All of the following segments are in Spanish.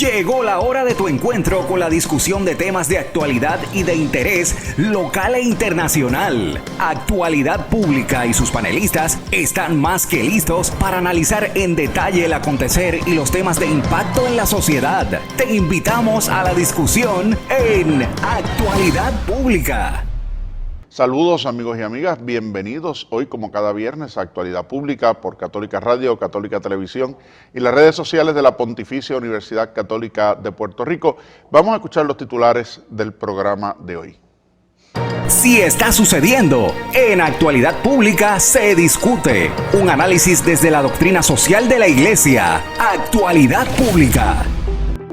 Llegó la hora de tu encuentro con la discusión de temas de actualidad y de interés local e internacional. Actualidad Pública y sus panelistas están más que listos para analizar en detalle el acontecer y los temas de impacto en la sociedad. Te invitamos a la discusión en Actualidad Pública. Saludos amigos y amigas, bienvenidos hoy como cada viernes a Actualidad Pública por Católica Radio, Católica Televisión y las redes sociales de la Pontificia Universidad Católica de Puerto Rico. Vamos a escuchar los titulares del programa de hoy. Si está sucediendo, en Actualidad Pública se discute. Un análisis desde la doctrina social de la Iglesia. Actualidad Pública.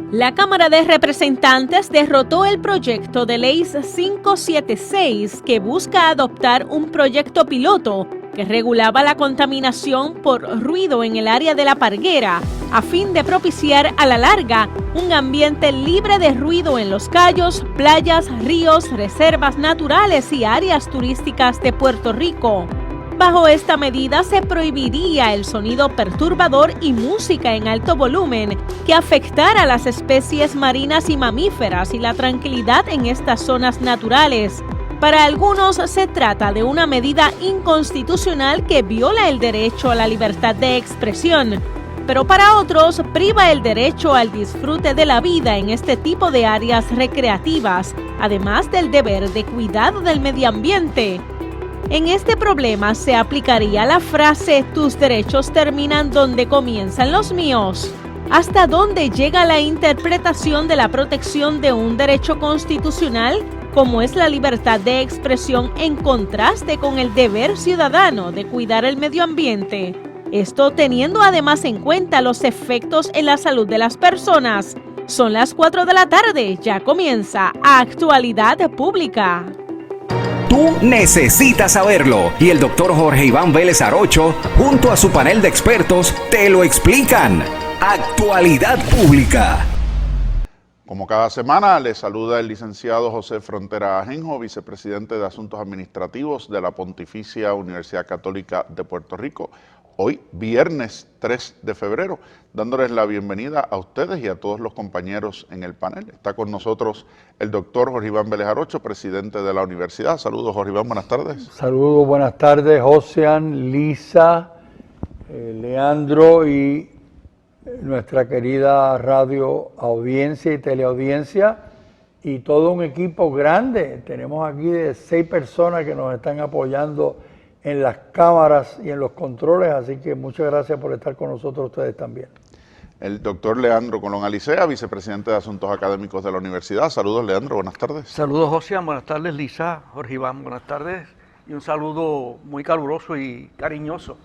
La Cámara de Representantes derrotó el proyecto de ley 576 que busca adoptar un proyecto piloto que regulaba la contaminación por ruido en el área de La Parguera a fin de propiciar a la larga un ambiente libre de ruido en los cayos, playas, ríos, reservas naturales y áreas turísticas de Puerto Rico. Bajo esta medida se prohibiría el sonido perturbador y música en alto volumen que afectara a las especies marinas y mamíferas y la tranquilidad en estas zonas naturales. Para algunos se trata de una medida inconstitucional que viola el derecho a la libertad de expresión, pero para otros priva el derecho al disfrute de la vida en este tipo de áreas recreativas, además del deber de cuidado del medio ambiente. En este problema se aplicaría la frase «tus derechos terminan donde comienzan los míos». ¿Hasta dónde llega la interpretación de la protección de un derecho constitucional, como es la libertad de expresión, en contraste con el deber ciudadano de cuidar el medio ambiente? Esto teniendo además en cuenta los efectos en la salud de las personas. Son las 4 de la tarde, ya comienza Actualidad Pública. Tú necesitas saberlo y el doctor Jorge Iván Vélez Arocho, junto a su panel de expertos, te lo explican. Actualidad Pública. Como cada semana, les saluda el licenciado José Frontera Ajenjo, vicepresidente de Asuntos Administrativos de la Pontificia Universidad Católica de Puerto Rico. Hoy, viernes 3 de febrero, dándoles la bienvenida a ustedes y a todos los compañeros en el panel. Está con nosotros el doctor Jorge Iván Vélez Arocho, presidente de la universidad. Saludos, Jorge Iván, buenas tardes. Saludos, buenas tardes, Josean, Lisa, Leandro y nuestra querida radio audiencia y teleaudiencia y todo un equipo grande. Tenemos aquí de 6 personas que nos están apoyando en las cámaras y en los controles, así que muchas gracias por estar con nosotros ustedes también. El doctor Leandro Colón Alicea, vicepresidente de Asuntos Académicos de la Universidad. Saludos, Leandro, buenas tardes. Saludos, José, buenas tardes, Lisa, Jorge Iván, buenas tardes, y un saludo muy caluroso y cariñoso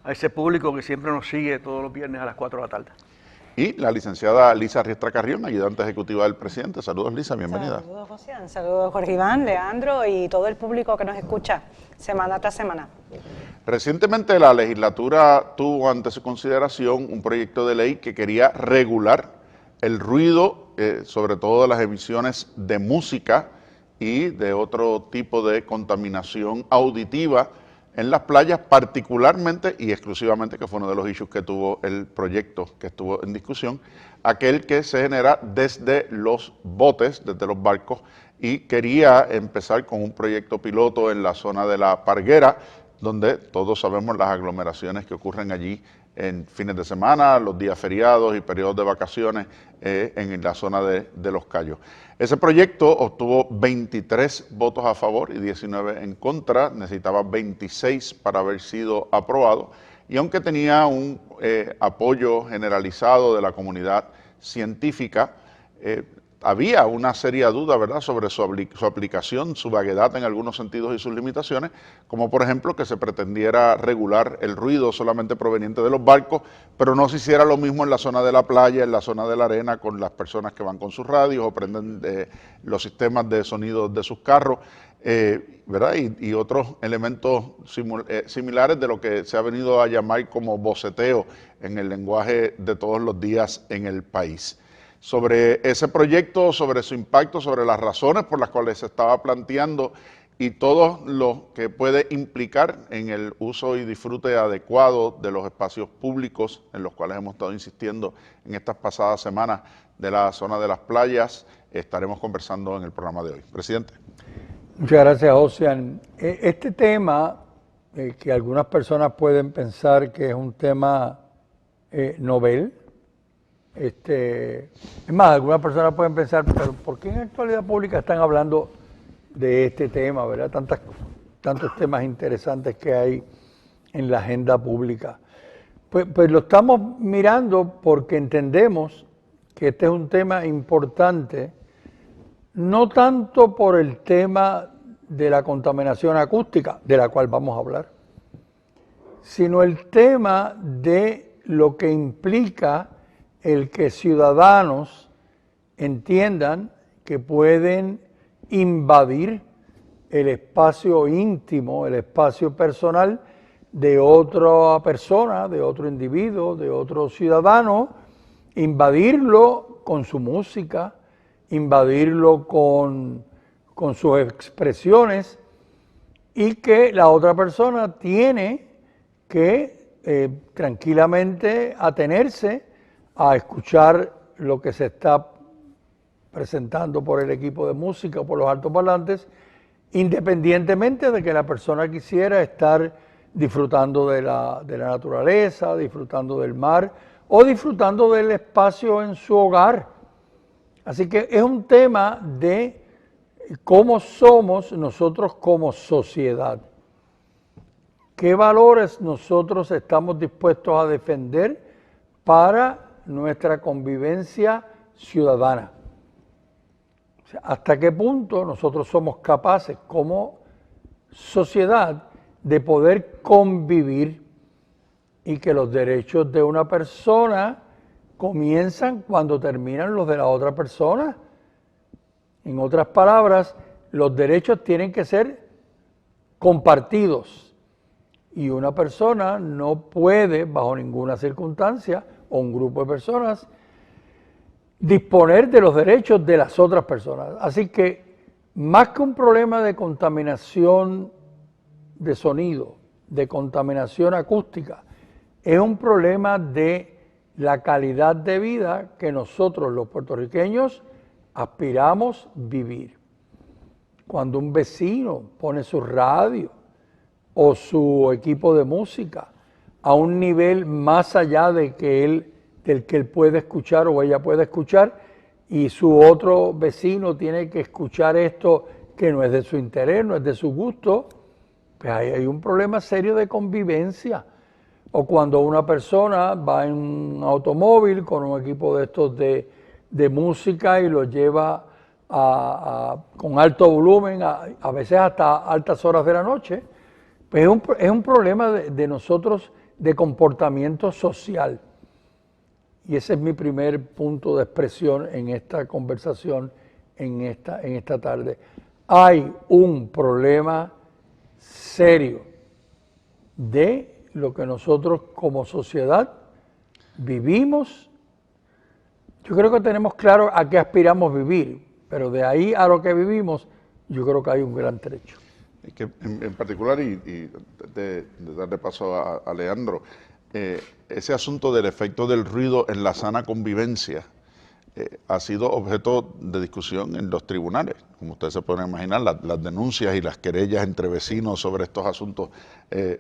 a ese público que siempre nos sigue todos los viernes a las 4 de la tarde. Y la licenciada Lisa Riestra Carrión, ayudante ejecutiva del presidente. Saludos, Lisa, bienvenida. Saludos, José. Saludos, Jorge Iván, Leandro y todo el público que nos escucha semana tras semana. Recientemente la legislatura tuvo ante su consideración un proyecto de ley que quería regular el ruido, sobre todo de las emisiones de música y de otro tipo de contaminación auditiva en las playas, particularmente y exclusivamente, que fue uno de los issues que tuvo el proyecto que estuvo en discusión, aquel que se genera desde los botes, desde los barcos, y quería empezar con un proyecto piloto en la zona de La Parguera, donde todos sabemos las aglomeraciones que ocurren allí en fines de semana, los días feriados y periodos de vacaciones en la zona de Los Cayos. Ese proyecto obtuvo 23 votos a favor y 19 en contra, necesitaba 26 para haber sido aprobado, y aunque tenía un apoyo generalizado de la comunidad científica, había una seria duda, ¿verdad?, sobre su aplicación, su vaguedad en algunos sentidos y sus limitaciones, como por ejemplo que se pretendiera regular el ruido solamente proveniente de los barcos, pero no se hiciera lo mismo en la zona de la playa, en la zona de la arena, con las personas que van con sus radios o prenden los sistemas de sonido de sus carros, ¿verdad? Y otros elementos similares de lo que se ha venido a llamar como boceteo en el lenguaje de todos los días en el país. Sobre ese proyecto, sobre su impacto, sobre las razones por las cuales se estaba planteando y todo lo que puede implicar en el uso y disfrute adecuado de los espacios públicos en los cuales hemos estado insistiendo en estas pasadas semanas de la zona de las playas. Estaremos conversando en el programa de hoy. Presidente. Muchas gracias, Ocean. Este tema, que algunas personas pueden pensar que es un tema novel, es más, algunas personas pueden pensar, pero ¿por qué en Actualidad Pública están hablando de este tema, verdad? Tantos temas interesantes que hay en la agenda pública. Pues lo estamos mirando porque entendemos que este es un tema importante, no tanto por el tema de la contaminación acústica, de la cual vamos a hablar, sino el tema de lo que implica el que ciudadanos entiendan que pueden invadir el espacio íntimo, el espacio personal de otra persona, de otro individuo, de otro ciudadano, invadirlo con su música, invadirlo con sus expresiones, y que la otra persona tiene que tranquilamente atenerse a escuchar lo que se está presentando por el equipo de música o por los altoparlantes, independientemente de que la persona quisiera estar disfrutando de la naturaleza, disfrutando del mar o disfrutando del espacio en su hogar. Así que es un tema de cómo somos nosotros como sociedad. ¿Qué valores nosotros estamos dispuestos a defender para nuestra convivencia ciudadana? O sea, ¿hasta qué punto nosotros somos capaces como sociedad de poder convivir y que los derechos de una persona comienzan cuando terminan los de la otra persona? En otras palabras, los derechos tienen que ser compartidos y una persona no puede, bajo ninguna circunstancia, o un grupo de personas, disponer de los derechos de las otras personas. Así que, más que un problema de contaminación de sonido, de contaminación acústica, es un problema de la calidad de vida que nosotros los puertorriqueños aspiramos vivir. Cuando un vecino pone su radio o su equipo de música a un nivel más allá del que él puede escuchar o ella puede escuchar, y su otro vecino tiene que escuchar esto que no es de su interés, no es de su gusto, pues ahí hay un problema serio de convivencia. O cuando una persona va en un automóvil con un equipo de estos de música y lo lleva con alto volumen, a veces hasta altas horas de la noche, pues es un problema de nosotros de comportamiento social. Y ese es mi primer punto de expresión en esta conversación, en esta tarde. Hay un problema serio de lo que nosotros como sociedad vivimos. Yo creo que tenemos claro a qué aspiramos vivir, pero de ahí a lo que vivimos, yo creo que hay un gran trecho. Es que en particular, y de darle paso a Leandro, ese asunto del efecto del ruido en la sana convivencia ha sido objeto de discusión en los tribunales. Como ustedes se pueden imaginar, las denuncias y las querellas entre vecinos sobre estos asuntos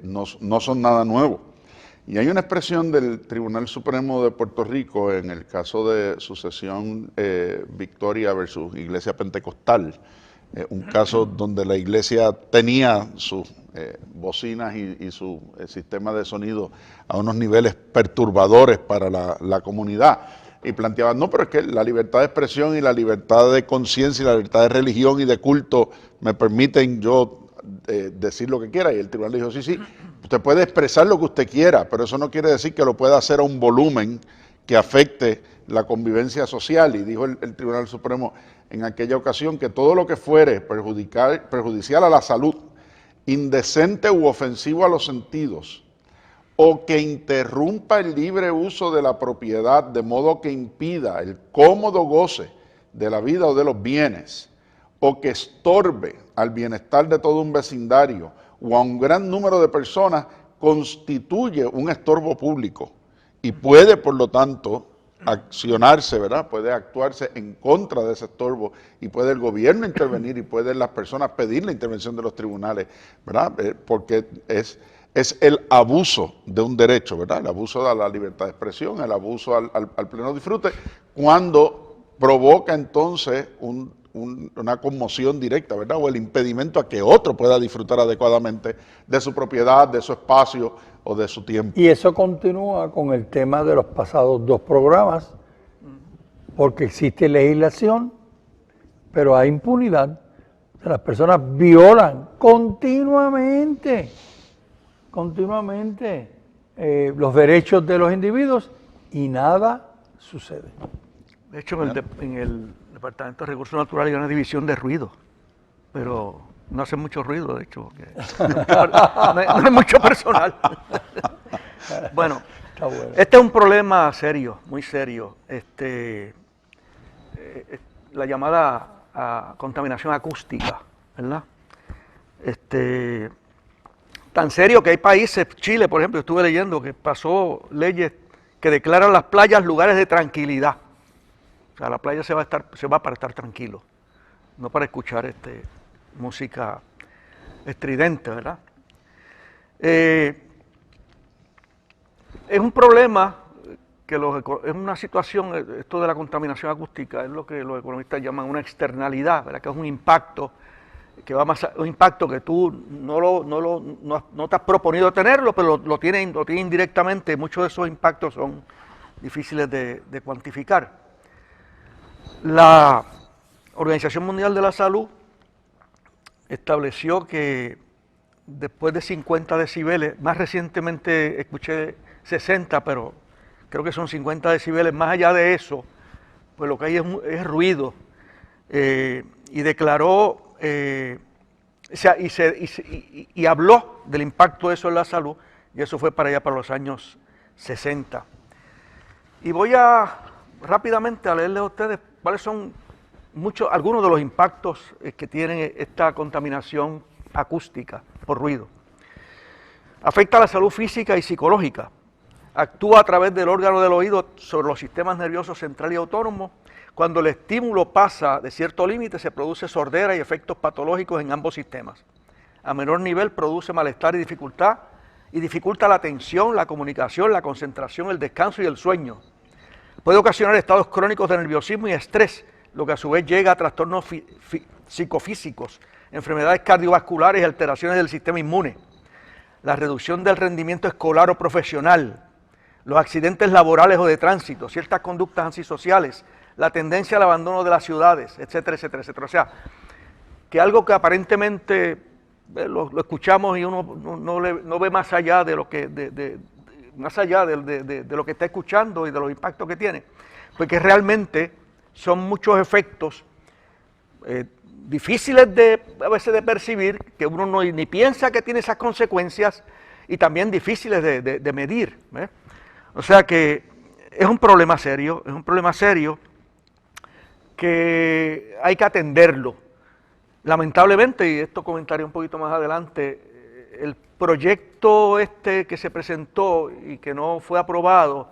no son nada nuevo. Y hay una expresión del Tribunal Supremo de Puerto Rico en el caso de sucesión Victoria versus Iglesia Pentecostal, un caso donde la iglesia tenía sus bocinas y su sistema de sonido a unos niveles perturbadores para la comunidad, y planteaban, no, pero es que la libertad de expresión y la libertad de conciencia y la libertad de religión y de culto me permiten yo decir lo que quiera. Y el tribunal dijo, sí, usted puede expresar lo que usted quiera, pero eso no quiere decir que lo pueda hacer a un volumen que afecte la convivencia social. Y dijo el Tribunal Supremo en aquella ocasión que todo lo que fuere perjudicial a la salud, indecente u ofensivo a los sentidos, o que interrumpa el libre uso de la propiedad de modo que impida el cómodo goce de la vida o de los bienes, o que estorbe al bienestar de todo un vecindario o a un gran número de personas, constituye un estorbo público y puede, por lo tanto, accionarse, ¿verdad? Puede actuarse en contra de ese estorbo y puede el gobierno intervenir y pueden las personas pedir la intervención de los tribunales, ¿verdad? Porque es el abuso de un derecho, ¿verdad? El abuso de la libertad de expresión, el abuso al pleno disfrute, cuando provoca entonces una conmoción directa, ¿verdad? O el impedimento a que otro pueda disfrutar adecuadamente de su propiedad, de su espacio o de su tiempo. Y eso continúa con el tema de los pasados 2 programas, porque existe legislación, pero hay impunidad. Las personas violan continuamente los derechos de los individuos y nada sucede. De hecho, en el Departamento de Recursos Naturales hay una división de ruido, pero no hace mucho ruido, de hecho, porque no hay mucho personal. Bueno, este es un problema serio, muy serio. La llamada contaminación acústica, ¿verdad? Tan serio que hay países, Chile, por ejemplo, estuve leyendo que pasó leyes que declaran las playas lugares de tranquilidad. O sea, la playa se va para estar tranquilo, no para escuchar música estridente, ¿verdad? Es un problema que es una situación, esto de la contaminación acústica, es lo que los economistas llaman una externalidad, ¿verdad? Que es un impacto que va más un impacto que tú no te has proponido tenerlo, pero lo tiene indirectamente. Muchos de esos impactos son difíciles de cuantificar. La Organización Mundial de la Salud estableció que después de 50 decibeles, más recientemente escuché 60, pero creo que son 50 decibeles, más allá de eso, pues lo que hay es ruido, y declaró, y habló del impacto de eso en la salud, y eso fue para allá, para los años 60. Y voy rápidamente a leerles a ustedes cuáles son algunos de los impactos que tiene esta contaminación acústica por ruido. Afecta a la salud física y psicológica. Actúa a través del órgano del oído sobre los sistemas nerviosos central y autónomo. Cuando el estímulo pasa de cierto límite, se produce sordera y efectos patológicos en ambos sistemas. A menor nivel produce malestar y dificulta la atención, la comunicación, la concentración, el descanso y el sueño. Puede ocasionar estados crónicos de nerviosismo y estrés, lo que a su vez llega a trastornos psicofísicos, enfermedades cardiovasculares y alteraciones del sistema inmune. La reducción del rendimiento escolar o profesional, los accidentes laborales o de tránsito, ciertas conductas antisociales, la tendencia al abandono de las ciudades, etcétera, etcétera, etcétera. O sea, que algo que aparentemente lo escuchamos y uno no ve más allá de lo que de lo que está escuchando y de los impactos que tiene, porque realmente son muchos efectos difíciles a veces de percibir, que uno ni piensa que tiene esas consecuencias, y también difíciles de medir, ¿eh? O sea que es un problema serio, que hay que atenderlo. Lamentablemente, y esto comentaré un poquito más adelante, el proyecto que se presentó y que no fue aprobado,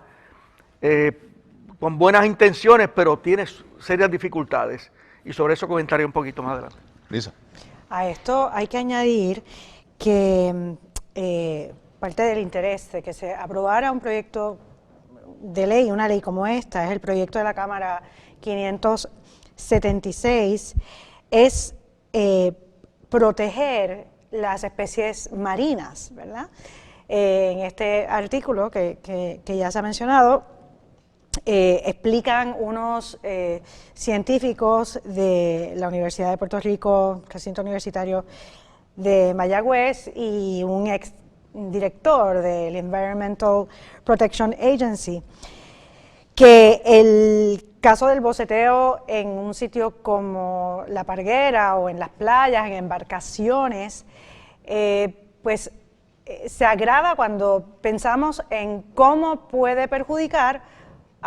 con buenas intenciones, pero tiene serias dificultades, y sobre eso comentaré un poquito más adelante. Lisa. A esto hay que añadir que parte del interés de que se aprobara un proyecto de ley, una ley como esta, es el proyecto de la Cámara 576, es proteger las especies marinas, ¿verdad? En este artículo que ya se ha mencionado, explican unos científicos de la Universidad de Puerto Rico, recinto universitario de Mayagüez, y un ex director del Environmental Protection Agency, que el caso del boceteo en un sitio como La Parguera o en las playas, en embarcaciones, pues se agrava cuando pensamos en cómo puede perjudicar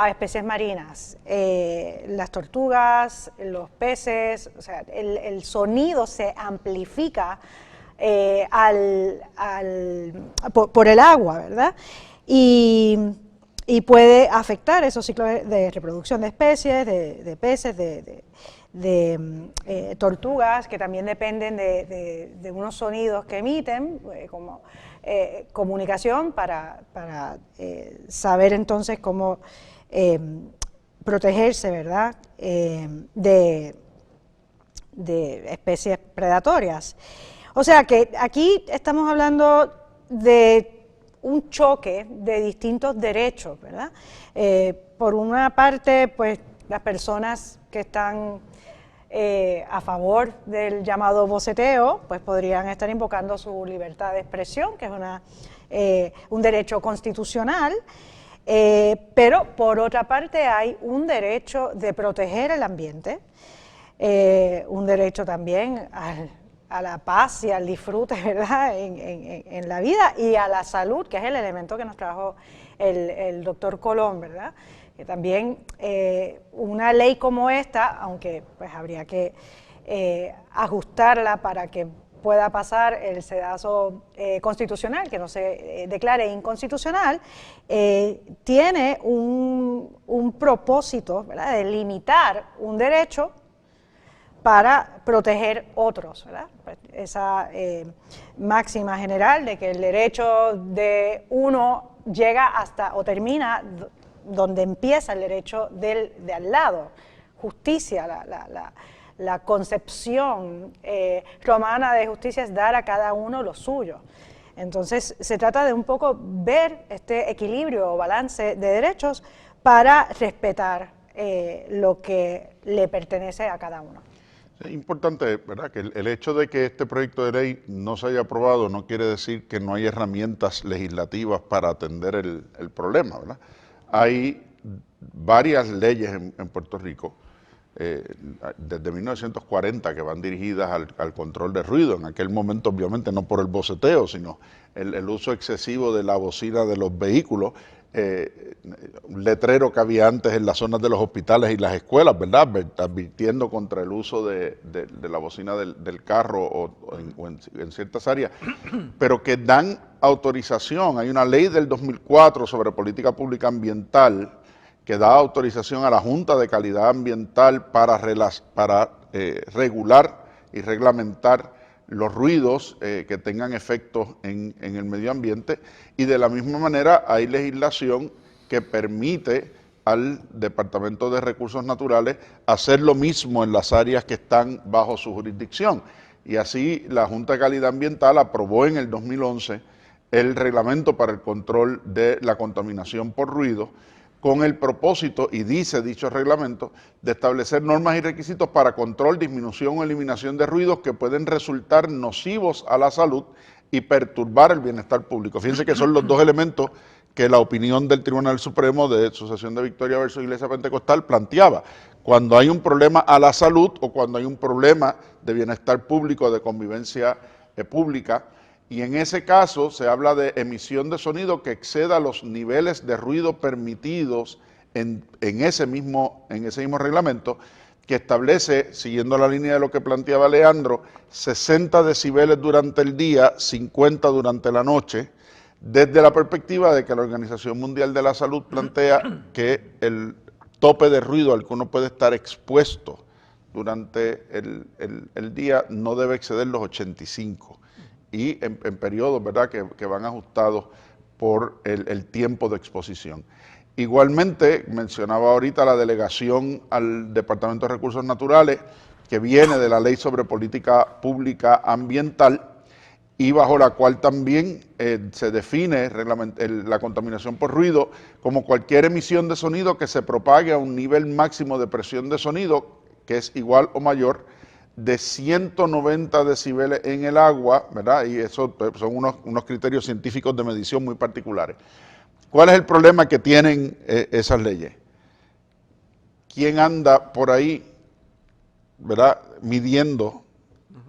a especies marinas, las tortugas, los peces, o sea, el sonido se amplifica por el agua, ¿verdad? Y puede afectar esos ciclos de reproducción de especies, de peces, de tortugas, que también dependen de unos sonidos que emiten, como comunicación para saber entonces cómo protegerse, ¿verdad?, de especies predatorias. O sea que aquí estamos hablando de un choque de distintos derechos, ¿verdad? Por una parte, pues las personas que están a favor del llamado boceteo, pues podrían estar invocando su libertad de expresión, que es un derecho constitucional, pero por otra parte hay un derecho de proteger el ambiente, un derecho también a la paz y al disfrute, ¿verdad?, en la vida, y a la salud, que es el elemento que nos trajo el doctor Colón, ¿verdad? Que también una ley como esta, aunque pues habría que ajustarla para que pueda pasar el sedazo constitucional, que no se declare inconstitucional, tiene un propósito, ¿verdad?, de limitar un derecho para proteger otros, ¿verdad? Pues esa máxima general de que el derecho de uno llega hasta o termina donde empieza el derecho de al lado. Justicia, la concepción romana de justicia es dar a cada uno lo suyo. Entonces se trata de un poco ver este equilibrio o balance de derechos para respetar lo que le pertenece a cada uno. Es importante, ¿verdad?, que el hecho de que este proyecto de ley no se haya aprobado no quiere decir que no hay herramientas legislativas para atender el problema, ¿verdad? Hay varias leyes en Puerto Rico, desde 1940, que van dirigidas al control de ruido. En aquel momento, obviamente, no por el boceteo, sino el uso excesivo de la bocina de los vehículos, un letrero que había antes en las zonas de los hospitales y las escuelas, ¿verdad?, advirtiendo contra el uso de la bocina del carro o en ciertas áreas, pero que dan autorización. Hay una ley del 2004 sobre política pública ambiental que da autorización a la Junta de Calidad Ambiental para regular y reglamentar los ruidos que tengan efectos en el medio ambiente, y de la misma manera hay legislación que permite al Departamento de Recursos Naturales hacer lo mismo en las áreas que están bajo su jurisdicción. Y así la Junta de Calidad Ambiental aprobó en el 2011 el reglamento para el control de la contaminación por ruido, con el propósito, y dice dicho reglamento, de establecer normas y requisitos para control, disminución o eliminación de ruidos que pueden resultar nocivos a la salud y perturbar el bienestar público. Fíjense que son los dos elementos que la opinión del Tribunal Supremo de Sucesión de Victoria versus Iglesia Pentecostal planteaba. Cuando hay un problema a la salud o cuando hay un problema de bienestar público, de convivencia pública, y en ese caso se habla de emisión de sonido que exceda los niveles de ruido permitidos en ese mismo reglamento, que establece, siguiendo la línea de lo que planteaba Leandro, 60 decibeles durante el día, 50 durante la noche, desde la perspectiva de que la Organización Mundial de la Salud plantea que el tope de ruido al que uno puede estar expuesto durante el día no debe exceder los 85, y en periodos, ¿verdad?, que van ajustados por el tiempo de exposición. Igualmente, mencionaba ahorita la delegación al Departamento de Recursos Naturales, que viene de la Ley sobre Política Pública Ambiental, y bajo la cual también se define la contaminación por ruido como cualquier emisión de sonido que se propague a un nivel máximo de presión de sonido, que es igual o mayor de 190 decibeles en el agua, ¿verdad? Y eso son unos criterios científicos de medición muy particulares. ¿Cuál es el problema que tienen esas leyes? ¿Quién anda por ahí, ¿verdad?, midiendo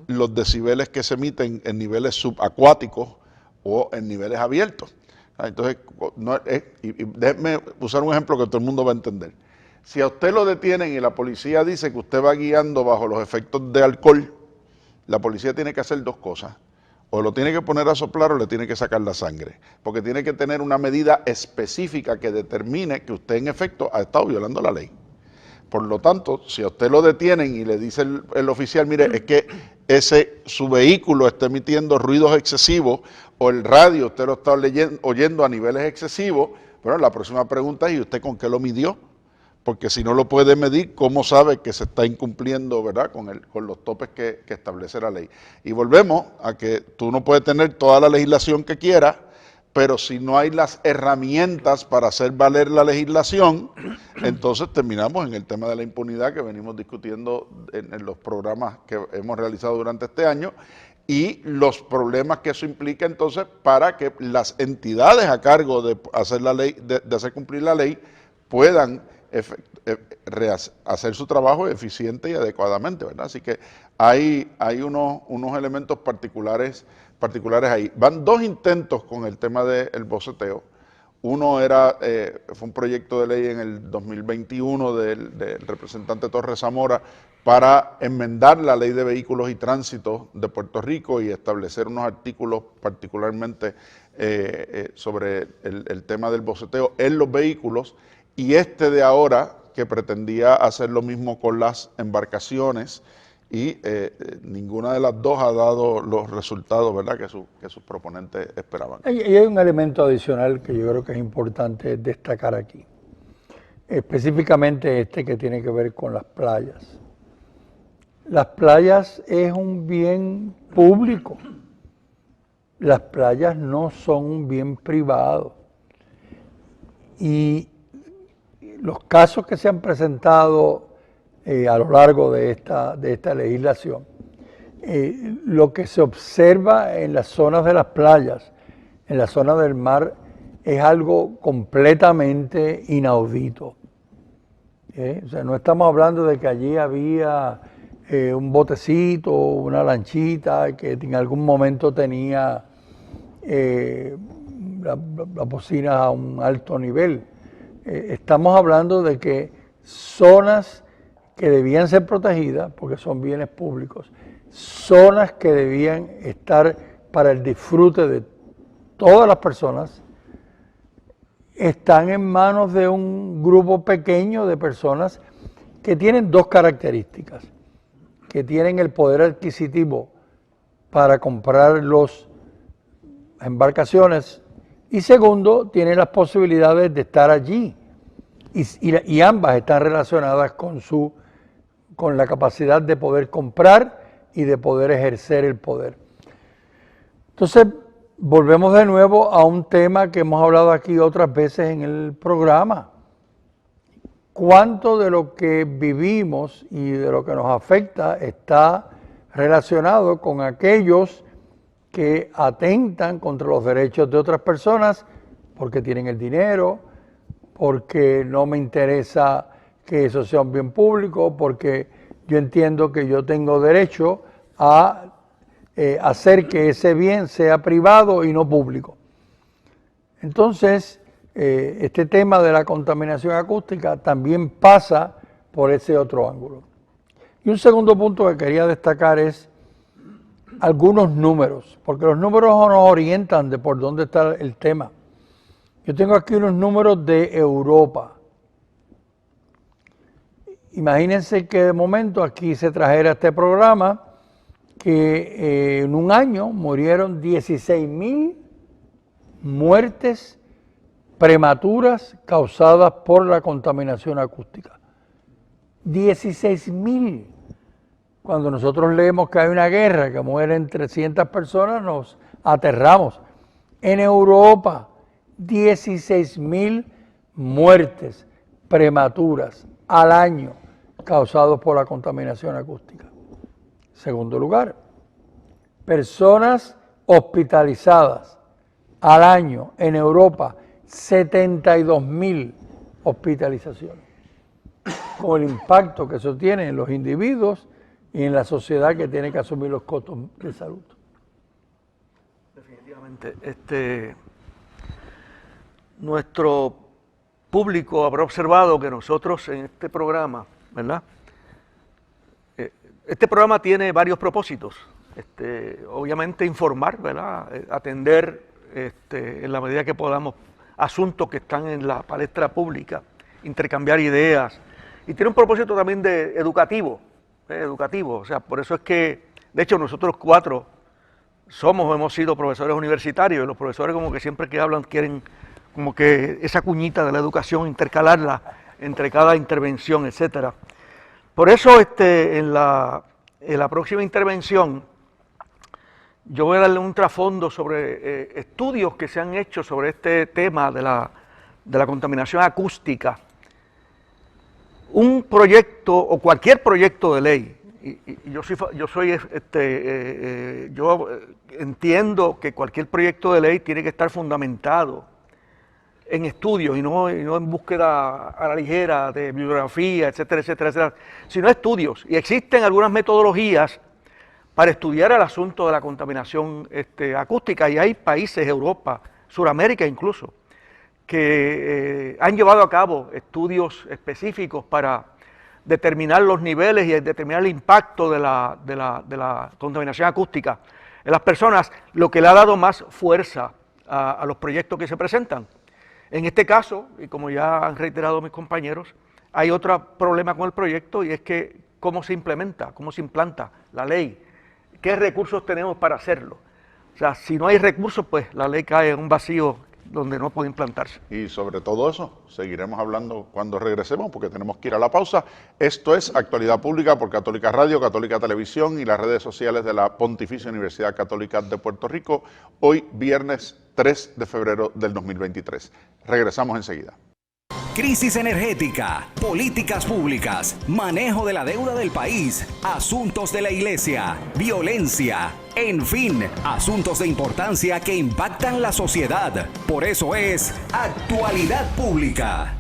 los decibeles que se emiten en niveles subacuáticos o en niveles abiertos? Entonces, y déjenme usar un ejemplo que todo el mundo va a entender. Si a usted lo detienen y la policía dice que usted va guiando bajo los efectos de alcohol, la policía tiene que hacer dos cosas. O lo tiene que poner a soplar o le tiene que sacar la sangre. Porque tiene que tener una medida específica que determine que usted en efecto ha estado violando la ley. Por lo tanto, si a usted lo detienen y le dice el oficial, mire, es que su vehículo está emitiendo ruidos excesivos o el radio usted lo está oyendo a niveles excesivos, bueno, la próxima pregunta es, ¿y usted con qué lo midió? Porque si no lo puede medir, ¿cómo sabe que se está incumpliendo, verdad, con los topes que establece la ley? Y volvemos a que tú no puedes tener toda la legislación que quieras, pero si no hay las herramientas para hacer valer la legislación, entonces terminamos en el tema de la impunidad que venimos discutiendo en los programas que hemos realizado durante este año y los problemas que eso implica entonces para que las entidades a cargo de hacer la ley, de hacer cumplir la ley, puedan hacer su trabajo eficiente y adecuadamente, ¿verdad? Así que hay unos elementos particulares ahí. Van dos intentos con el tema del boceteo. Uno fue un proyecto de ley en el 2021 del representante Torres Zamora para enmendar la ley de vehículos y tránsito de Puerto Rico y establecer unos artículos particularmente sobre el tema del boceteo en los vehículos, y de ahora que pretendía hacer lo mismo con las embarcaciones, y ninguna de las dos ha dado los resultados, ¿verdad?, que sus proponentes esperaban. Y hay un elemento adicional que yo creo que es importante destacar aquí, específicamente que tiene que ver con las playas. Las playas es un bien público, las playas no son un bien privado, y los casos que se han presentado a lo largo de esta legislación, lo que se observa en las zonas de las playas, en la zona del mar, es algo completamente inaudito. O sea, no estamos hablando de que allí había un botecito, una lanchita que en algún momento tenía las bocinas a un alto nivel. Estamos hablando de que zonas que debían ser protegidas, porque son bienes públicos, zonas que debían estar para el disfrute de todas las personas, están en manos de un grupo pequeño de personas que tienen dos características, que tienen el poder adquisitivo para comprar las embarcaciones y segundo, tienen las posibilidades de estar allí y ambas están relacionadas con la capacidad de poder comprar y de poder ejercer el poder. Entonces, volvemos de nuevo a un tema que hemos hablado aquí otras veces en el programa. ¿Cuánto de lo que vivimos y de lo que nos afecta está relacionado con aquellos que atentan contra los derechos de otras personas porque tienen el dinero, porque no me interesa que eso sea un bien público, porque yo entiendo que yo tengo derecho a hacer que ese bien sea privado y no público? Entonces, este tema de la contaminación acústica también pasa por ese otro ángulo. Y un segundo punto que quería destacar es algunos números, porque los números nos orientan de por dónde está el tema. Yo tengo aquí unos números de Europa. Imagínense que de momento aquí se trajera este programa que en un año murieron 16,000 muertes prematuras causadas por la contaminación acústica. 16,000. Cuando nosotros leemos que hay una guerra, que mueren 300 personas, nos aterramos. En Europa, 16,000 muertes prematuras al año causados por la contaminación acústica. Segundo lugar, personas hospitalizadas al año en Europa, 72,000 hospitalizaciones, con el impacto que eso tiene en los individuos y en la sociedad que tiene que asumir los costos de salud. Definitivamente. nuestro público habrá observado que nosotros en este programa, ¿verdad? Este programa tiene varios propósitos. Obviamente informar, ¿verdad? Atender en la medida que podamos asuntos que están en la palestra pública, intercambiar ideas, y tiene un propósito también de educativo, o sea, por eso es que, de hecho, nosotros cuatro hemos sido profesores universitarios, y los profesores como que siempre que hablan quieren como que esa cuñita de la educación, intercalarla entre cada intervención, etcétera. Por eso en la próxima intervención yo voy a darle un trasfondo sobre estudios que se han hecho sobre este tema de la contaminación acústica. Un proyecto o cualquier proyecto de ley, yo entiendo que cualquier proyecto de ley tiene que estar fundamentado en estudios y no en búsqueda a la ligera de bibliografía, etcétera, etcétera, etcétera, sino estudios. Y existen algunas metodologías para estudiar el asunto de la contaminación acústica, y hay países, Europa, Suramérica incluso, que han llevado a cabo estudios específicos para determinar los niveles y determinar el impacto de la contaminación acústica en las personas, lo que le ha dado más fuerza a los proyectos que se presentan. En este caso, y como ya han reiterado mis compañeros, hay otro problema con el proyecto, y es que cómo se implementa, cómo se implanta la ley, qué recursos tenemos para hacerlo. O sea, si no hay recursos, pues la ley cae en un vacío donde no puede implantarse. Y sobre todo eso seguiremos hablando cuando regresemos, porque tenemos que ir a la pausa. Esto es Actualidad Pública por Católica Radio, Católica Televisión y las redes sociales de la Pontificia Universidad Católica de Puerto Rico, hoy viernes 3 de febrero del 2023. Regresamos enseguida. Crisis energética, políticas públicas, manejo de la deuda del país, asuntos de la iglesia, violencia, en fin, asuntos de importancia que impactan la sociedad. Por eso es Actualidad Pública.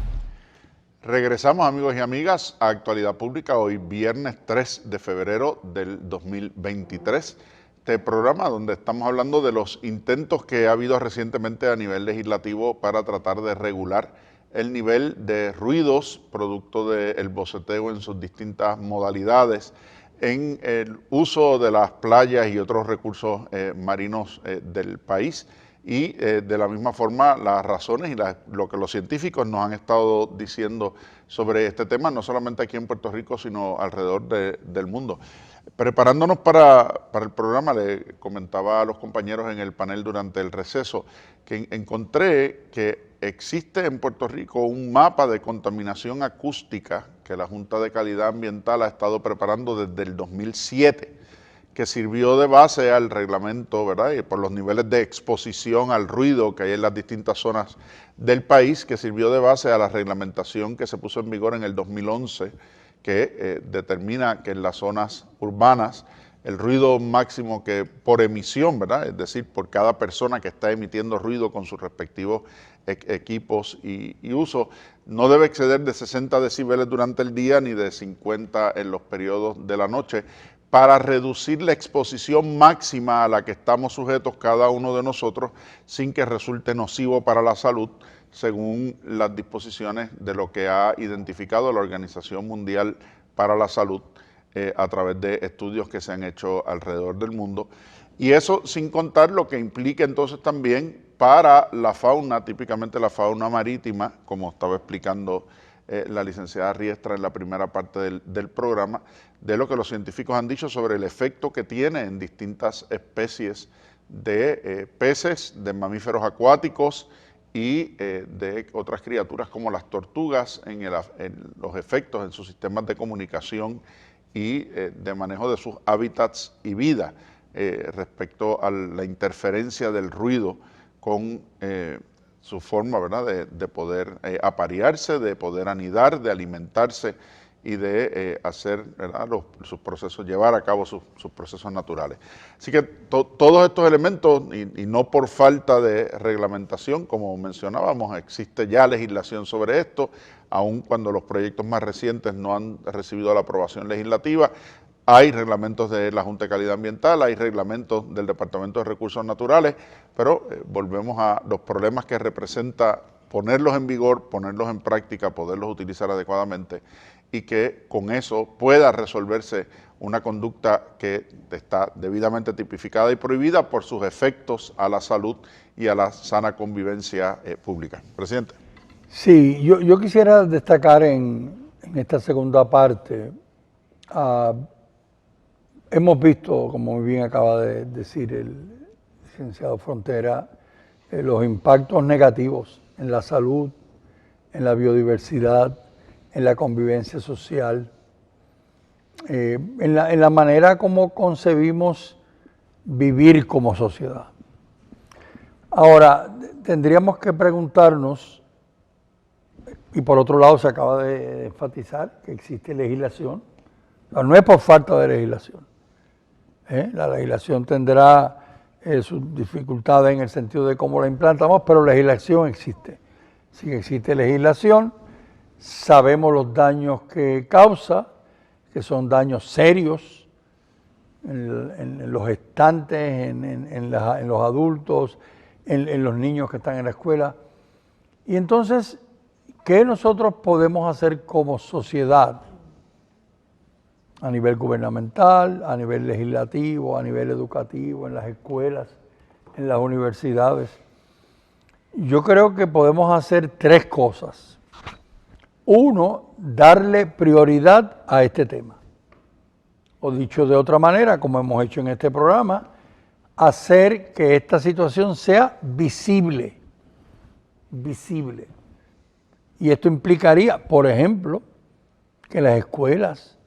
Regresamos, amigos y amigas, a Actualidad Pública, hoy viernes 3 de febrero del 2023. Este programa donde estamos hablando de los intentos que ha habido recientemente a nivel legislativo para tratar de regular el nivel de ruidos producto del boceteo en sus distintas modalidades, en el uso de las playas y otros recursos marinos del país, y de la misma forma las razones y lo que los científicos nos han estado diciendo sobre este tema, no solamente aquí en Puerto Rico, sino alrededor del mundo. Preparándonos para el programa, le comentaba a los compañeros en el panel durante el receso que encontré que existe en Puerto Rico un mapa de contaminación acústica que la Junta de Calidad Ambiental ha estado preparando desde el 2007, que sirvió de base al reglamento, ¿verdad? Y por los niveles de exposición al ruido que hay en las distintas zonas del país, que sirvió de base a la reglamentación que se puso en vigor en el 2011, que determina que en las zonas urbanas el ruido máximo que por emisión, ¿verdad? Es decir, por cada persona que está emitiendo ruido con sus respectivos equipos y uso, no debe exceder de 60 decibeles durante el día ni de 50 en los periodos de la noche, para reducir la exposición máxima a la que estamos sujetos cada uno de nosotros sin que resulte nocivo para la salud, según las disposiciones de lo que ha identificado la Organización Mundial para la Salud a través de estudios que se han hecho alrededor del mundo. Y eso sin contar lo que implica entonces también para la fauna, típicamente la fauna marítima, como estaba explicando la licenciada Riestra en la primera parte del programa, de lo que los científicos han dicho sobre el efecto que tiene en distintas especies de peces, de mamíferos acuáticos y de otras criaturas como las tortugas en los efectos en sus sistemas de comunicación y de manejo de sus hábitats y vida respecto a la interferencia del ruido con su forma, ¿verdad?, de poder aparearse, de poder anidar, de alimentarse y de hacer, ¿verdad?, sus procesos, llevar a cabo sus procesos naturales. Así que todos estos elementos, y no por falta de reglamentación, como mencionábamos, existe ya legislación sobre esto, aun cuando los proyectos más recientes no han recibido la aprobación legislativa. Hay reglamentos de la Junta de Calidad Ambiental, hay reglamentos del Departamento de Recursos Naturales, pero volvemos a los problemas que representa ponerlos en vigor, ponerlos en práctica, poderlos utilizar adecuadamente y que con eso pueda resolverse una conducta que está debidamente tipificada y prohibida por sus efectos a la salud y a la sana convivencia pública. Presidente. Sí, yo quisiera destacar en esta segunda parte, hemos visto, como muy bien acaba de decir el licenciado Frontera, los impactos negativos en la salud, en la biodiversidad, en la convivencia social, en la manera como concebimos vivir como sociedad. Ahora, tendríamos que preguntarnos, y por otro lado se acaba de enfatizar que existe legislación, no es por falta de legislación. La legislación tendrá sus dificultades en el sentido de cómo la implantamos, pero legislación existe. Si existe legislación, sabemos los daños que causa, que son daños serios en los gestantes, en los adultos, en los niños que están en la escuela. Y entonces, ¿qué nosotros podemos hacer como sociedad? A nivel gubernamental, a nivel legislativo, a nivel educativo, en las escuelas, en las universidades. Yo creo que podemos hacer tres cosas. Uno, darle prioridad a este tema. O dicho de otra manera, como hemos hecho en este programa, hacer que esta situación sea visible. Visible. Y esto implicaría, por ejemplo, que las escuelas,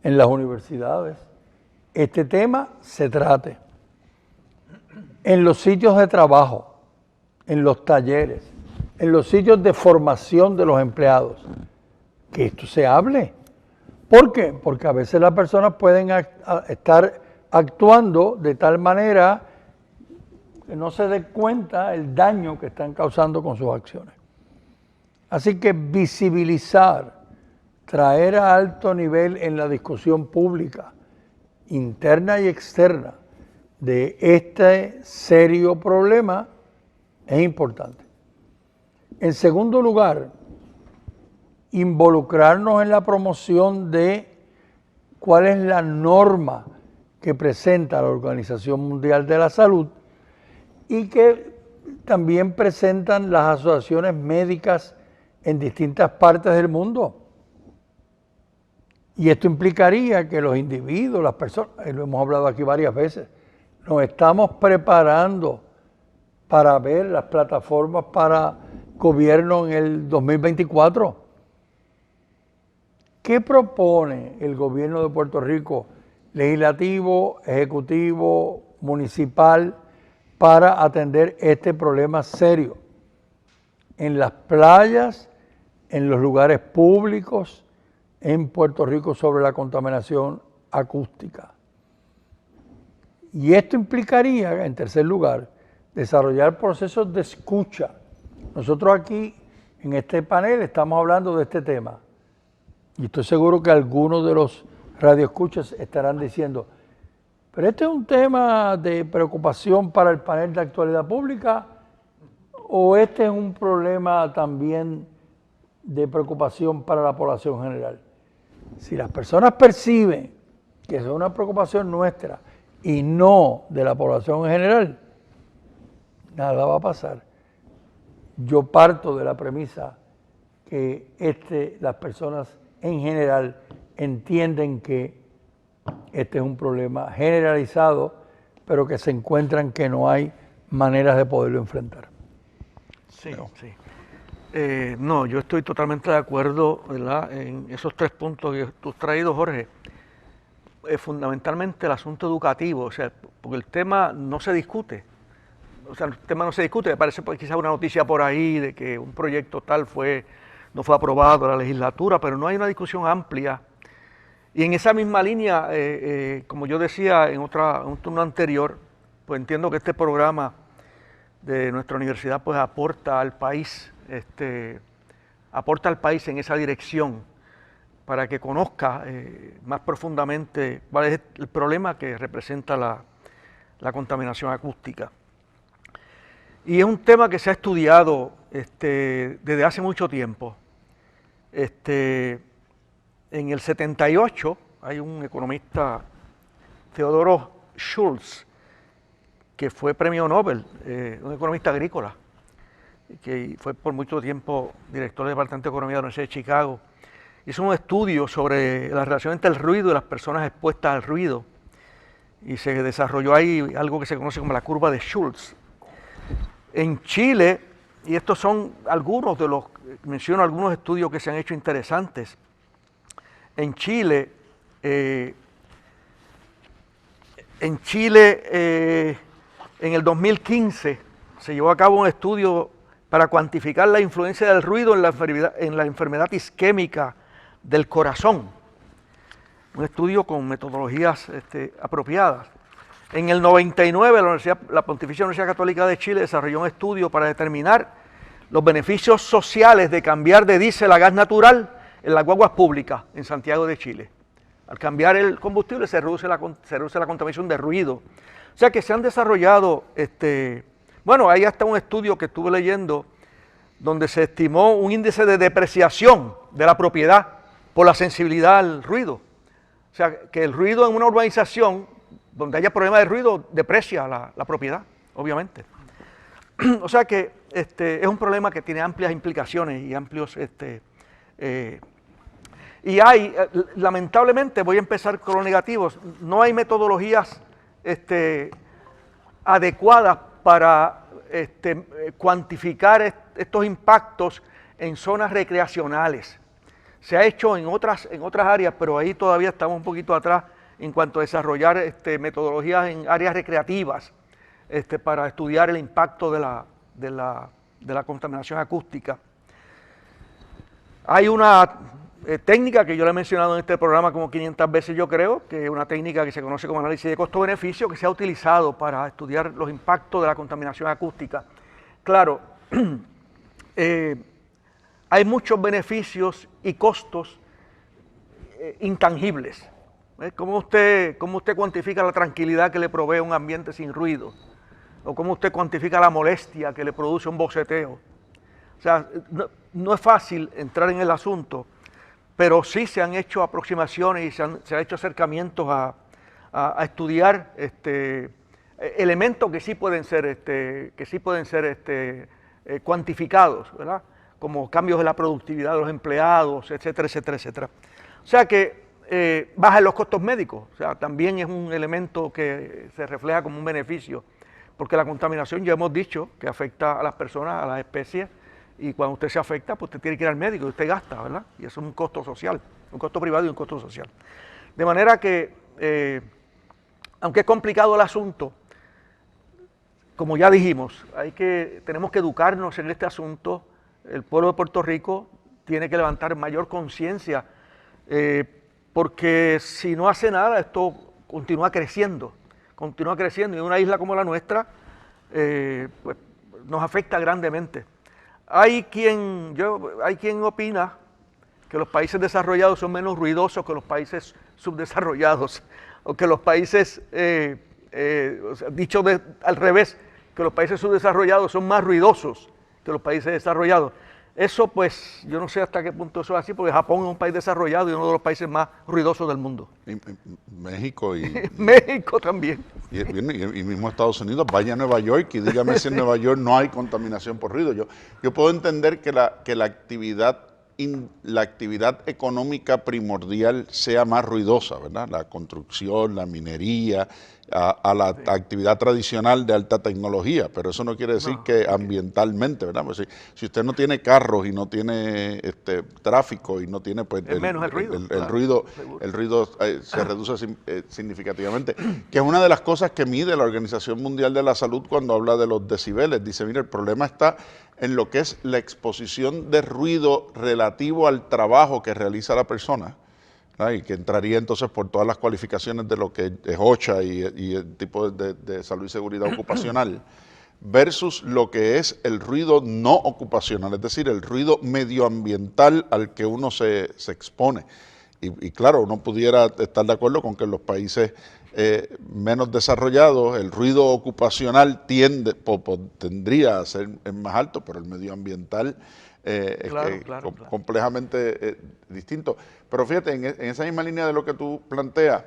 en las universidades, este tema se trate. En los sitios de trabajo, en los talleres, en los sitios de formación de los empleados, que esto se hable. ¿Por qué? Porque a veces las personas pueden estar actuando de tal manera que no se dé cuenta el daño que están causando con sus acciones. Así que visibilizar, traer a alto nivel en la discusión pública, interna y externa, de este serio problema es importante. En segundo lugar, involucrarnos en la promoción de cuál es la norma que presenta la Organización Mundial de la Salud y que también presentan las asociaciones médicas en distintas partes del mundo. Y esto implicaría que los individuos, las personas, lo hemos hablado aquí varias veces, nos estamos preparando para ver las plataformas para gobierno en el 2024. ¿Qué propone el gobierno de Puerto Rico, legislativo, ejecutivo, municipal, para atender este problema serio? En las playas, en los lugares públicos, en Puerto Rico sobre la contaminación acústica. Y esto implicaría, en tercer lugar, desarrollar procesos de escucha. Nosotros aquí, en este panel, estamos hablando de este tema. Y estoy seguro que algunos de los radioescuchas estarán diciendo, pero este es un tema de preocupación para el panel de actualidad pública, o este es un problema también de preocupación para la población general. Si las personas perciben que es una preocupación nuestra y no de la población en general, nada va a pasar. Yo parto de la premisa que las personas en general entienden que este es un problema generalizado, pero que se encuentran que no hay maneras de poderlo enfrentar. Sí, sí. No, yo estoy totalmente de acuerdo, ¿verdad?, en esos tres puntos que tú has traído, Jorge. Fundamentalmente el asunto educativo, o sea, porque el tema no se discute. O sea, el tema no se discute, me parece quizás una noticia por ahí de que un proyecto tal no fue aprobado en la legislatura, pero no hay una discusión amplia. Y en esa misma línea, como yo decía en un turno anterior, pues entiendo que este programa de nuestra universidad pues aporta al país en esa dirección para que conozca más profundamente cuál es el problema que representa la contaminación acústica. Y es un tema que se ha estudiado desde hace mucho tiempo. En el 78 hay un economista, Theodore Schultz, que fue premio Nobel, un economista agrícola, que fue por mucho tiempo director del Departamento de Economía de la Universidad de Chicago. Hizo un estudio sobre la relación entre el ruido y las personas expuestas al ruido, y se desarrolló ahí algo que se conoce como la curva de Schultz. En Chile, y estos son algunos de los, menciono algunos estudios que se han hecho interesantes. En Chile, en el 2015 se llevó a cabo un estudio para cuantificar la influencia del ruido en la enfermedad isquémica del corazón. Un estudio con metodologías apropiadas. En el 99 la Pontificia Universidad Católica de Chile desarrolló un estudio para determinar los beneficios sociales de cambiar de diésel a gas natural en las guaguas públicas en Santiago de Chile. Al cambiar el combustible se reduce la contaminación de ruido. O sea que se han desarrollado, bueno, hay hasta un estudio que estuve leyendo donde se estimó un índice de depreciación de la propiedad por la sensibilidad al ruido. O sea, que el ruido en una urbanización donde haya problemas de ruido deprecia la propiedad, obviamente. O sea que es un problema que tiene amplias implicaciones y amplios... y hay, lamentablemente, voy a empezar con los negativos, no hay metodologías adecuadas para cuantificar estos impactos en zonas recreacionales. Se ha hecho en otras áreas, pero ahí todavía estamos un poquito atrás en cuanto a desarrollar metodologías en áreas recreativas para estudiar el impacto de la contaminación acústica. Hay una técnica que yo le he mencionado en este programa como 500 veces, yo creo, que es una técnica que se conoce como análisis de costo-beneficio, que se ha utilizado para estudiar los impactos de la contaminación acústica. Claro, hay muchos beneficios y costos intangibles. ¿Cómo usted cuantifica la tranquilidad que le provee un ambiente sin ruido? ¿O cómo usted cuantifica la molestia que le produce un boceteo? O sea, no es fácil entrar en el asunto, pero sí se han hecho aproximaciones y se han hecho acercamientos a estudiar elementos que sí pueden ser, cuantificados, ¿verdad? Como cambios en la productividad de los empleados, etcétera, etcétera, etcétera. O sea que bajan los costos médicos, o sea, también es un elemento que se refleja como un beneficio, porque la contaminación, ya hemos dicho, que afecta a las personas, a las especies, y cuando usted se afecta, pues usted tiene que ir al médico y usted gasta, ¿verdad? Y eso es un costo social, un costo privado y un costo social. De manera que, aunque es complicado el asunto, como ya dijimos, tenemos que educarnos en este asunto. El pueblo de Puerto Rico tiene que levantar mayor conciencia, porque si no hace nada, esto continúa creciendo, y en una isla como la nuestra, pues, nos afecta grandemente. Hay quien opina que los países desarrollados son menos ruidosos que los países subdesarrollados, o que los países, al revés, que los países subdesarrollados son más ruidosos que los países desarrollados. Eso, pues, yo no sé hasta qué punto eso es así, porque Japón es un país desarrollado y uno de los países más ruidosos del mundo. México y... México también. Y mismo Estados Unidos, vaya a Nueva York y dígame si en Nueva York no hay contaminación por ruido. Yo puedo entender que la actividad económica primordial sea más ruidosa, ¿verdad? La construcción, la minería, a la actividad tradicional de alta tecnología, pero eso no quiere decir que ambientalmente, ¿verdad? Pues si usted no tiene carros y no tiene tráfico y no tiene, pues menos el ruido. El ruido se reduce significativamente, que es una de las cosas que mide la Organización Mundial de la Salud cuando habla de los decibeles. Dice, mira, el problema está en lo que es la exposición de ruido relativo al trabajo que realiza la persona, ¿no? Y que entraría entonces por todas las cualificaciones de lo que es OSHA y el tipo de salud y seguridad ocupacional, versus lo que es el ruido no ocupacional, es decir, el ruido medioambiental al que uno se expone. y claro, uno pudiera estar de acuerdo con que en los países menos desarrollados el ruido ocupacional tendría a ser más alto, pero el medioambiental claro. completamente distinto. Pero fíjate, en esa misma línea de lo que tú planteas,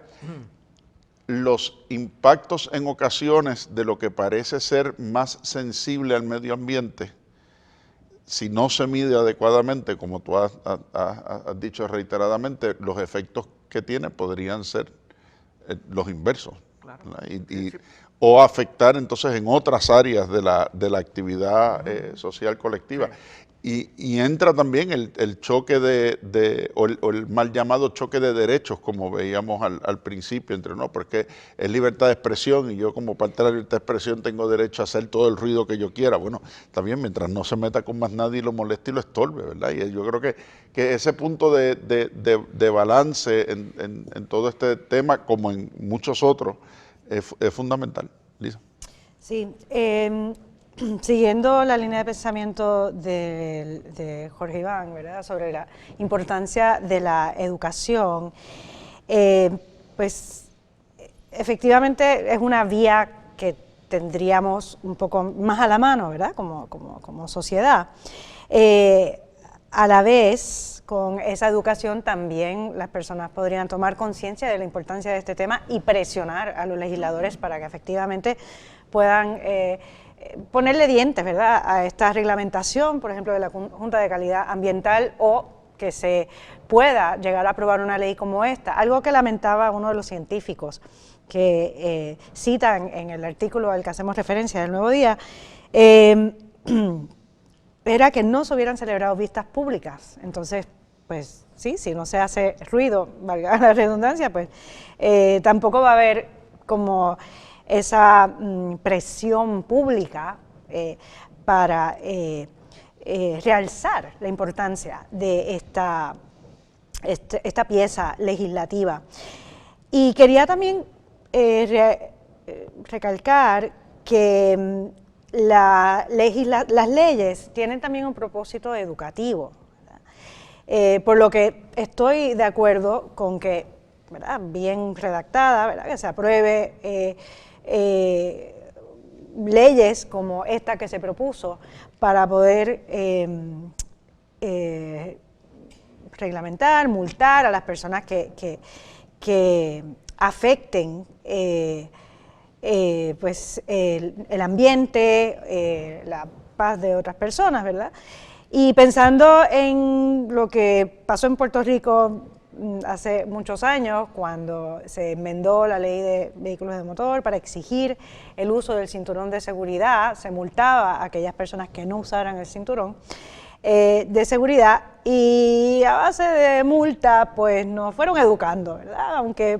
los impactos en ocasiones de lo que parece ser más sensible al medio ambiente, si no se mide adecuadamente, como tú has dicho reiteradamente, los efectos que tiene podrían ser los inversos. Claro. O afectar entonces en otras áreas de la actividad social colectiva. Sí. Y entra también el choque o el mal llamado choque de derechos, como veíamos al principio, entre no, porque es libertad de expresión y yo como parte de la libertad de expresión tengo derecho a hacer todo el ruido que yo quiera. Bueno, también mientras no se meta con más nadie y lo moleste y lo estorbe, ¿verdad? Y yo creo que ese punto de balance en todo este tema, como en muchos otros, es fundamental. Lisa. Sí, siguiendo la línea de pensamiento de Jorge Iván, ¿verdad?, sobre la importancia de la educación, pues efectivamente es una vía que tendríamos un poco más a la mano, ¿verdad?, como sociedad. A la vez, con esa educación también las personas podrían tomar conciencia de la importancia de este tema y presionar a los legisladores para que efectivamente puedan ponerle dientes, ¿verdad?, a esta reglamentación, por ejemplo, de la Junta de Calidad Ambiental, o que se pueda llegar a aprobar una ley como esta. Algo que lamentaba uno de los científicos que citan en el artículo al que hacemos referencia del Nuevo Día, era que no se hubieran celebrado vistas públicas. Entonces, pues sí, si no se hace ruido, valga la redundancia, pues tampoco va a haber como esa presión pública para realzar la importancia de esta pieza legislativa. Y quería también recalcar que las leyes tienen también un propósito educativo, por lo que estoy de acuerdo con que, ¿verdad?, bien redactada, ¿verdad?, que se apruebe leyes como esta que se propuso para poder reglamentar, multar a las personas que afecten pues el ambiente, la paz de otras personas, ¿verdad? Y pensando en lo que pasó en Puerto Rico hace muchos años, cuando se enmendó la ley de vehículos de motor para exigir el uso del cinturón de seguridad, se multaba a aquellas personas que no usaran el cinturón de seguridad, y a base de multa pues nos fueron educando, ¿verdad? Aunque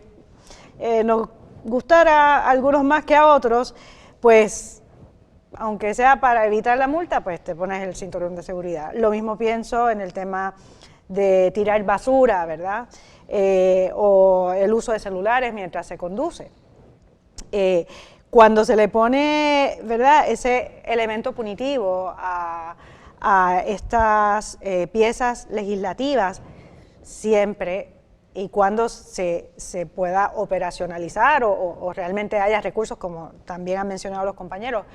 nos gustara a algunos más que a otros, pues aunque sea para evitar la multa, pues te pones el cinturón de seguridad. Lo mismo pienso en el tema de tirar basura, ¿verdad? O el uso de celulares mientras se conduce. Cuando se le pone, ¿verdad?, ese elemento punitivo a estas piezas legislativas, siempre y cuando se pueda operacionalizar o realmente haya recursos, como también han mencionado los compañeros,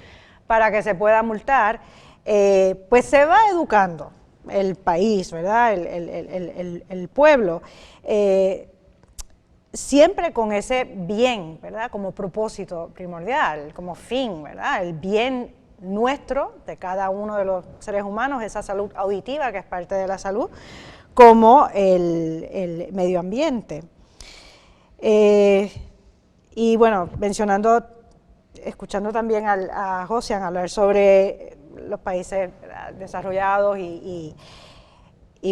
para que se pueda multar, pues se va educando el país, ¿verdad?, el pueblo, siempre con ese bien, ¿verdad?, como propósito primordial, como fin, ¿verdad?, el bien nuestro, de cada uno de los seres humanos, esa salud auditiva que es parte de la salud, como el medio ambiente. Y bueno, escuchando también a Josian hablar sobre los países desarrollados y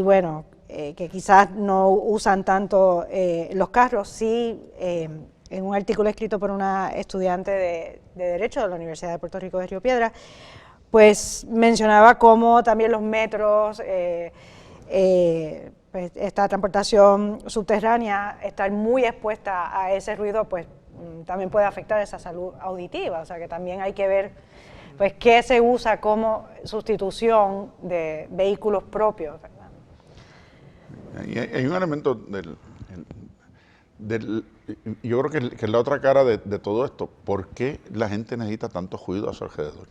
bueno, que quizás no usan tanto los carros, sí, en un artículo escrito por una estudiante de Derecho de la Universidad de Puerto Rico de Río Piedras, pues mencionaba cómo también los metros, pues esta transportación subterránea, estar muy expuesta a ese ruido, pues también puede afectar esa salud auditiva. O sea que también hay que ver pues qué se usa como sustitución de vehículos propios, ¿verdad? Hay un elemento yo creo que es la otra cara de todo esto. ¿Por qué la gente necesita tanto ruido a su alrededor?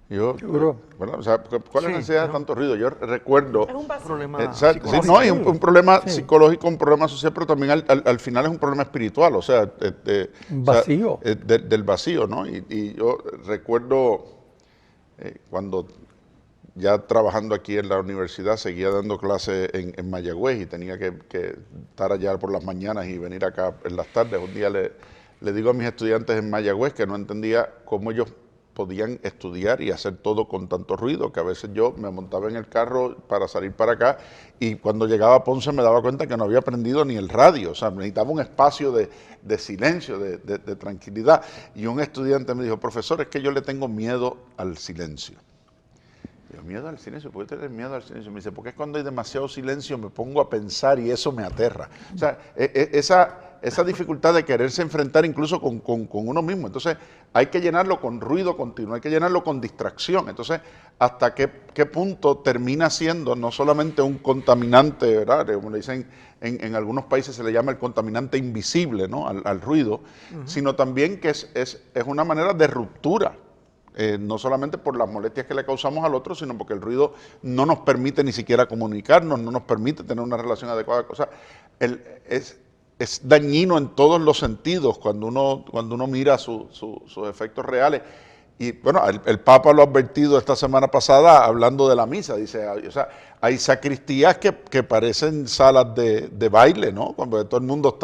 Seguro. ¿Verdad? O sea, ¿cuál es la necesidad de tanto ruido? Yo recuerdo... Es un problema sí, no, es un problema psicológico, un problema social, pero también al final es un problema espiritual, o sea... un vacío. Del vacío, ¿no? Y yo recuerdo cuando ya trabajando aquí en la universidad, seguía dando clases en Mayagüez y tenía que estar allá por las mañanas y venir acá en las tardes. Un día le digo a mis estudiantes en Mayagüez que no entendía cómo ellos podían estudiar y hacer todo con tanto ruido, que a veces yo me montaba en el carro para salir para acá y cuando llegaba a Ponce me daba cuenta que no había prendido ni el radio, o sea, necesitaba un espacio de silencio, de tranquilidad. Y un estudiante me dijo, profesor, es que yo le tengo miedo al silencio. Yo, miedo al silencio, ¿por qué tener miedo al silencio? Me dice, porque es cuando hay demasiado silencio me pongo a pensar y eso me aterra. O sea, esa dificultad de quererse enfrentar incluso con uno mismo. Entonces, hay que llenarlo con ruido continuo, hay que llenarlo con distracción. Entonces, ¿hasta qué punto termina siendo no solamente un contaminante, ¿verdad? Como le dicen, en algunos países se le llama el contaminante invisible, ¿no? al ruido, sino también que es una manera de ruptura. No solamente por las molestias que le causamos al otro, sino porque el ruido no nos permite ni siquiera comunicarnos, no nos permite tener una relación adecuada. O sea, es dañino en todos los sentidos cuando uno mira sus efectos reales. Y bueno, el Papa lo ha advertido esta semana pasada hablando de la misa. Dice, o sea, hay sacristías que parecen salas de baile, ¿no? Cuando todo el mundo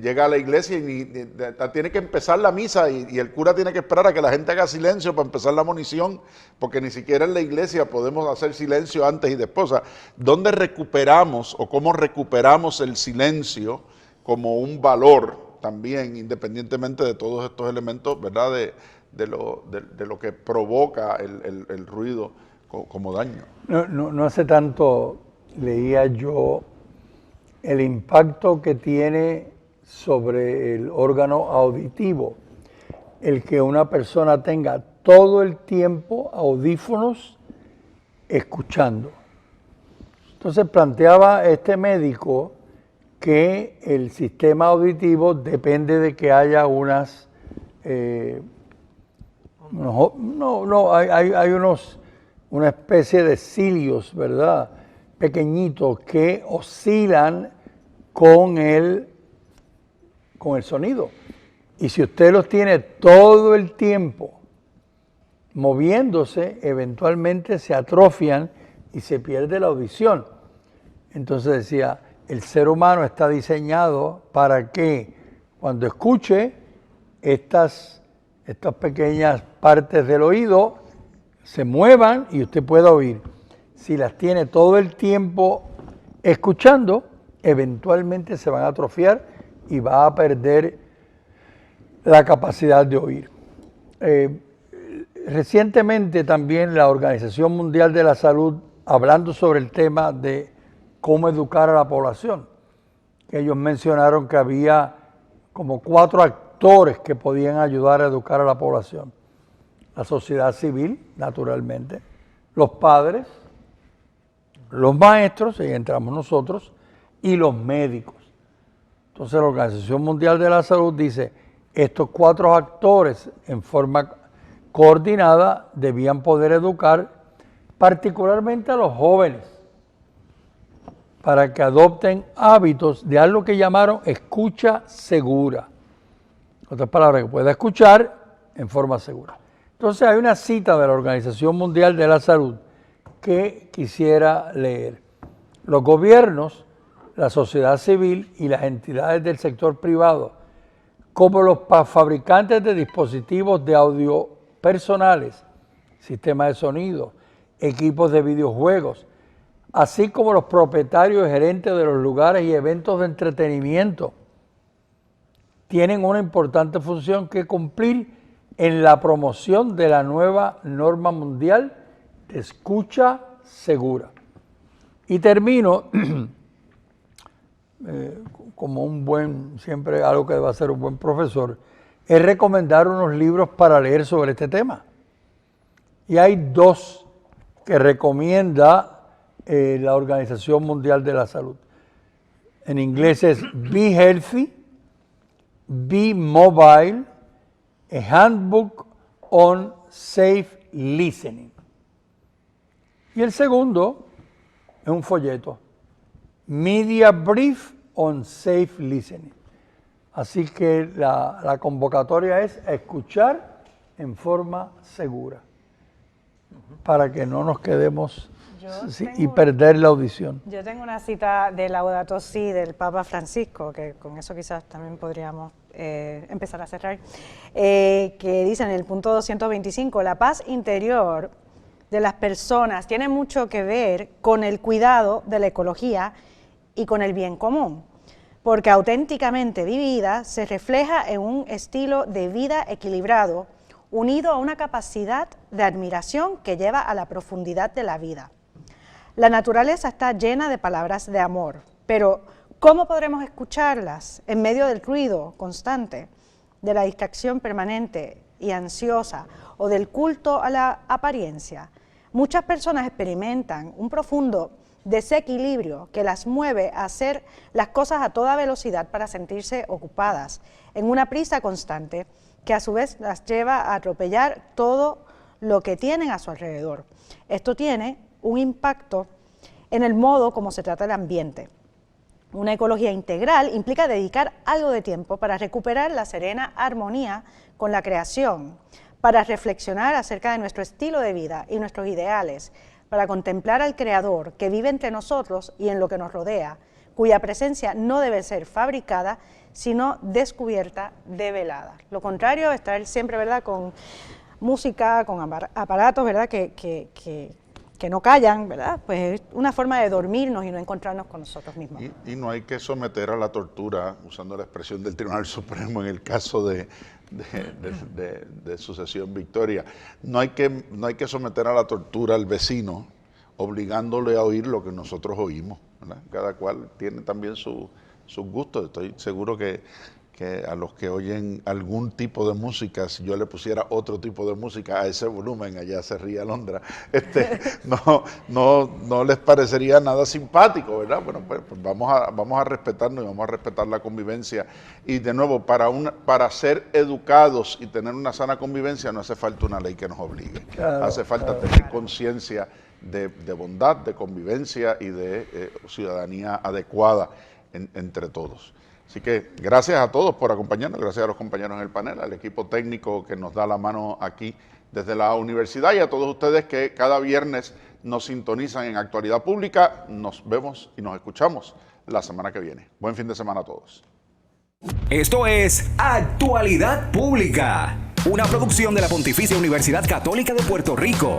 llega a la iglesia y tiene que empezar la misa y el cura tiene que esperar a que la gente haga silencio para empezar la monición, porque ni siquiera en la iglesia podemos hacer silencio antes y después. O sea, ¿dónde recuperamos o cómo recuperamos el silencio como un valor también, independientemente de todos estos elementos, ¿verdad?, de lo que provoca el ruido como daño? No hace tanto leía yo el impacto que tiene sobre el órgano auditivo el que una persona tenga todo el tiempo audífonos escuchando. Entonces planteaba este médico que el sistema auditivo depende de que haya una especie de cilios, ¿verdad?, pequeñitos que oscilan con el sonido. Y si usted los tiene todo el tiempo moviéndose, eventualmente se atrofian y se pierde la audición. Entonces decía, el ser humano está diseñado para que cuando escuche estas pequeñas partes del oído se muevan y usted pueda oír. Si las tiene todo el tiempo escuchando, eventualmente se van a atrofiar y va a perder la capacidad de oír. Recientemente también la Organización Mundial de la Salud, hablando sobre el tema de cómo educar a la población, ellos mencionaron que había como 4 actores que podían ayudar a educar a la población. La sociedad civil, naturalmente, los padres, los maestros, ahí entramos nosotros, y los médicos. Entonces la Organización Mundial de la Salud dice, estos 4 actores en forma coordinada debían poder educar particularmente a los jóvenes para que adopten hábitos de algo que llamaron escucha segura. En otras palabras, que pueda escuchar en forma segura. Entonces hay una cita de la Organización Mundial de la Salud que quisiera leer. Los gobiernos, la sociedad civil y las entidades del sector privado, como los fabricantes de dispositivos de audio personales, sistemas de sonido, equipos de videojuegos, así como los propietarios y gerentes de los lugares y eventos de entretenimiento, tienen una importante función que cumplir en la promoción de la nueva norma mundial de escucha segura. Y termino como siempre algo que debe hacer un buen profesor, es recomendar unos libros para leer sobre este tema. Y hay 2 que recomienda la Organización Mundial de la Salud. En inglés es Be Healthy, Be Mobile, a Handbook on Safe Listening. Y el segundo es un folleto, Media Brief on Safe Listening. Así que la convocatoria es escuchar en forma segura, para que no nos quedemos y perder la audición. Yo tengo una cita de Laudato Si del Papa Francisco, que con eso quizás también podríamos empezar a cerrar, que dice en el punto 225, la paz interior de las personas tiene mucho que ver con el cuidado de la ecología y con el bien común, porque auténticamente vivida se refleja en un estilo de vida equilibrado, unido a una capacidad de admiración que lleva a la profundidad de la vida. La naturaleza está llena de palabras de amor, pero ¿cómo podremos escucharlas en medio del ruido constante, de la distracción permanente y ansiosa o del culto a la apariencia? Muchas personas experimentan un profundo desequilibrio que las mueve a hacer las cosas a toda velocidad para sentirse ocupadas, en una prisa constante que a su vez las lleva a atropellar todo lo que tienen a su alrededor. Esto tiene un impacto en el modo como se trata el ambiente. Una ecología integral implica dedicar algo de tiempo para recuperar la serena armonía con la creación, para reflexionar acerca de nuestro estilo de vida y nuestros ideales, para contemplar al Creador que vive entre nosotros y en lo que nos rodea, cuya presencia no debe ser fabricada, sino descubierta, develada. Lo contrario, estar siempre, ¿verdad?, con música, con aparatos, ¿verdad?, que no callan, ¿verdad?, pues es una forma de dormirnos y no encontrarnos con nosotros mismos. Y no hay que someter a la tortura, usando la expresión del Tribunal Supremo en el caso de Sucesión Victoria, no hay que someter a la tortura al vecino, obligándole a oír lo que nosotros oímos, ¿verdad? Cada cual tiene también sus gustos. Estoy seguro que a los que oyen algún tipo de música, si yo le pusiera otro tipo de música a ese volumen, allá se ríe Alondra, no les parecería nada simpático, ¿verdad? Bueno, pues vamos a respetarnos y vamos a respetar la convivencia. Y de nuevo, para ser educados y tener una sana convivencia no hace falta una ley que nos obligue. Claro, hace falta tener conciencia de bondad, de convivencia y de ciudadanía adecuada entre todos. Así que gracias a todos por acompañarnos, gracias a los compañeros en el panel, al equipo técnico que nos da la mano aquí desde la universidad y a todos ustedes que cada viernes nos sintonizan en Actualidad Pública. Nos vemos y nos escuchamos la semana que viene. Buen fin de semana a todos. Esto es Actualidad Pública, una producción de la Pontificia Universidad Católica de Puerto Rico.